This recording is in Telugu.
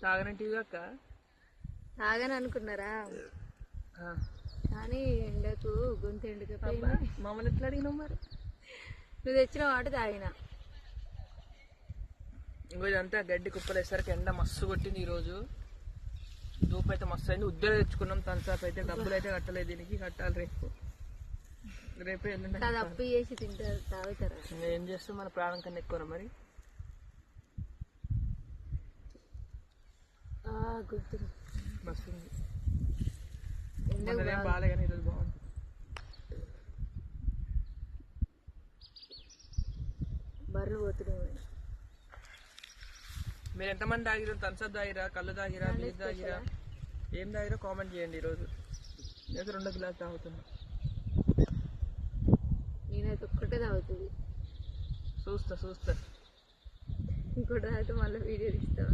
తాగనంటివి అక్క. తాగని అనుకున్నారా? కానీ ఎండకు గొంతు ఎండుకపోయింది. మమ్మల్ని ఎట్లా అడిగినావు మరి? నువ్వు తెచ్చిన వాటి తాగిన. ఇంకో ఇదంతా గడ్డి కుప్పలు వేసరికి ఎండ మస్తు కొట్టింది ఈరోజు. ధూపు అయితే మస్తు అయింది. ఉద్దర తెచ్చుకున్నాం. తనసాపు అయితే డబ్బులు అయితే కట్టలేదు. దీనికి కట్టాలి రేపే ఎల్లుండి. అది అప్పు చేసి తింటారు, తాగుతారా? ఏం చేస్తాం, మన ప్రాణం కన్నా ఎక్కువ మరి. గుర్తు మస్తు ఉంది. ఎండ బాగాలే కానీ ఈరోజు బాగుంది. బర్రెలు పోతున్నాయి. మీరు ఎంతమంది తాగిరా? తనసబ్ తాగిరా, కళ్ళు తాగిరా, బీర్ తాగిరా, ఏం తాగిరా కామెంట్ చేయండి. ఈరోజు నేను 2 గ్లాసులు తాగుతున్నా. నేనైతే ఒక్కటే తాగుతుంది. చూస్తా ఇంకోటి తాగితే మళ్ళీ వీడియో తీస్తావా?